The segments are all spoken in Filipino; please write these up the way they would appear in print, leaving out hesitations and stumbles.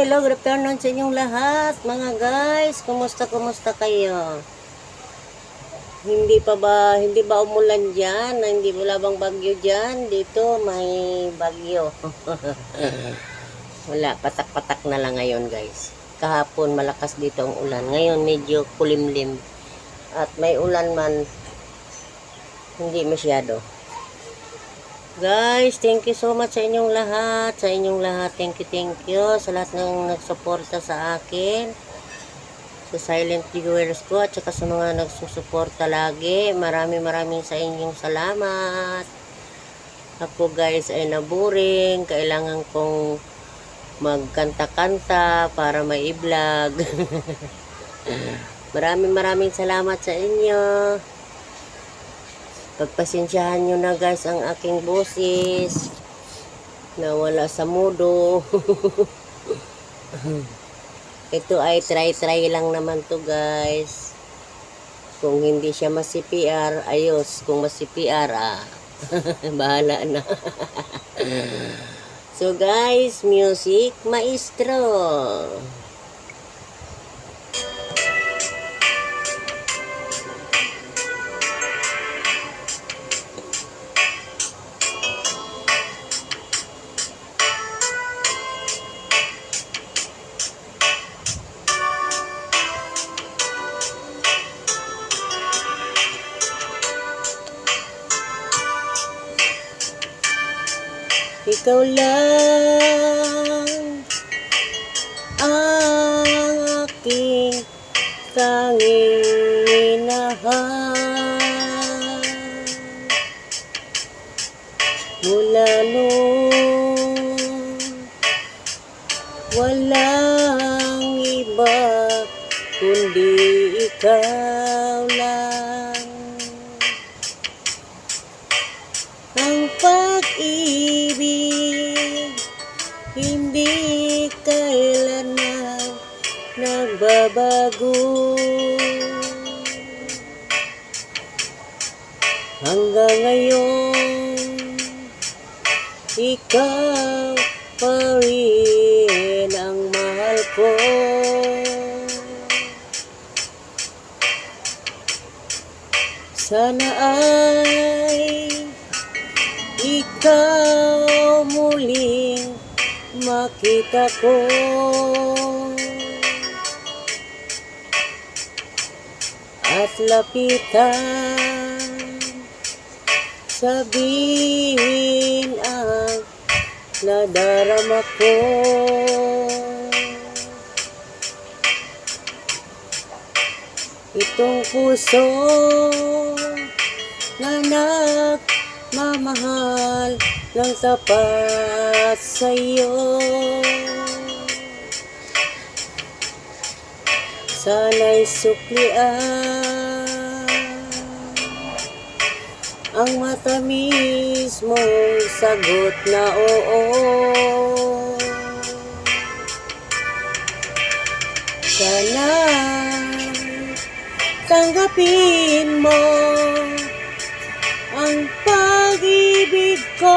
hello, good afternoon sa inyong lahat, mga guys. Kumusta kayo? Hindi ba umulan diyan? Hindi wala bang bagyo diyan? Dito may bagyo. Wala, patak-patak na lang ngayon, guys. Kahapon malakas dito ang ulan. Ngayon medyo kulimlim. At may ulan man, hindi masyado. Guys, thank you so much sa inyong lahat. Thank you. Sa lahat ng nagsuporta sa akin. Sa silent viewers ko at saka sa mga nagsusuporta lagi. Maraming sa inyong salamat. Ako guys ay naboring. Kailangan kong magkanta-kanta para may i-vlog. Maraming salamat sa inyo. Pagpasensyahan nyo na guys ang aking boses. Nawala sa mudo. Ito ay try lang naman to guys. Kung hindi siya ma-CPR, ayos. Kung ma-CPR, bahala na. So guys, music maestro. Ikaw lang ang aking tanging minahal. Mula noon, walang iba kundi ikaw lang. Ang pag-ibig hindi kailanman nagbabago. Hanggang ngayon, ikaw pa rin ang mahal ko. Sana ay ikaw muling makita ko. At lapitan, sabihin ang nadarama ko. Itong puso na nagmamahal ng tapat sa'yo, sana'y suklian ang matamis mong sagot na oo. Sana'y tanggapin mo ang pag-ibig ko.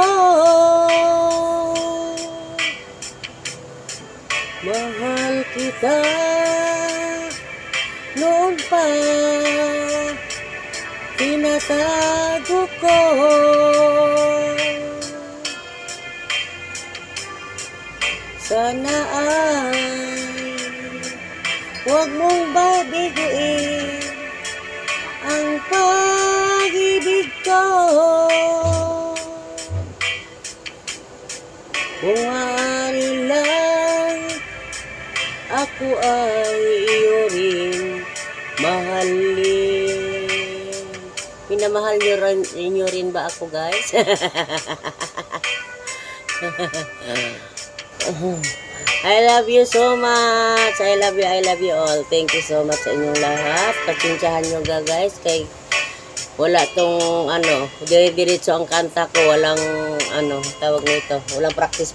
Mahal kita noon pa, tinatago ko. Sana ay huwag mong babiguin ang pag-ibig ko. Kung maaari lang, ako ay iyo rin mahalin. Minamahal nyo rin ba ako guys? I love you so much. I love you all. Thank you so much sa inyong lahat. Pasensyahan nyo guys. Kay wala tong dire-diretso ang kanta ko. Walang tawag nito. Walang practice.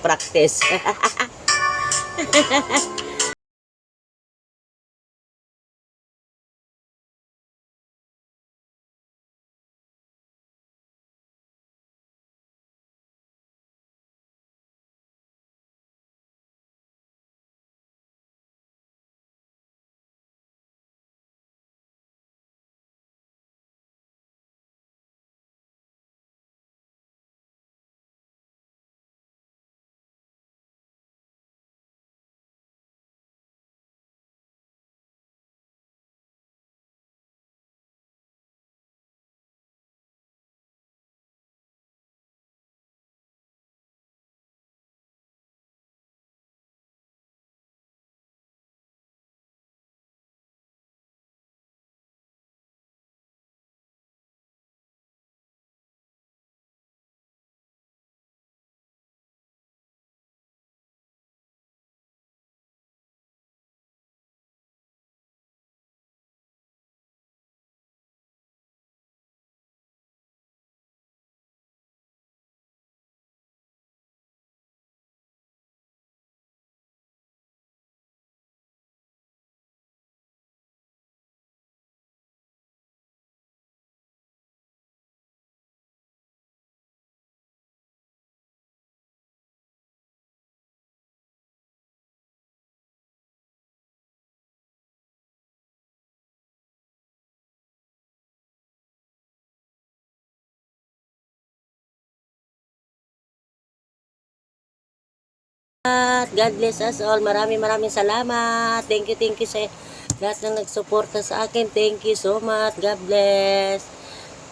God bless us all. Maraming salamat. Thank you sa lahat na nagsuporta sa akin. Thank you so much. God bless.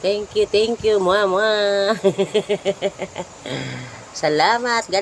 Thank you, mama. Salamat. God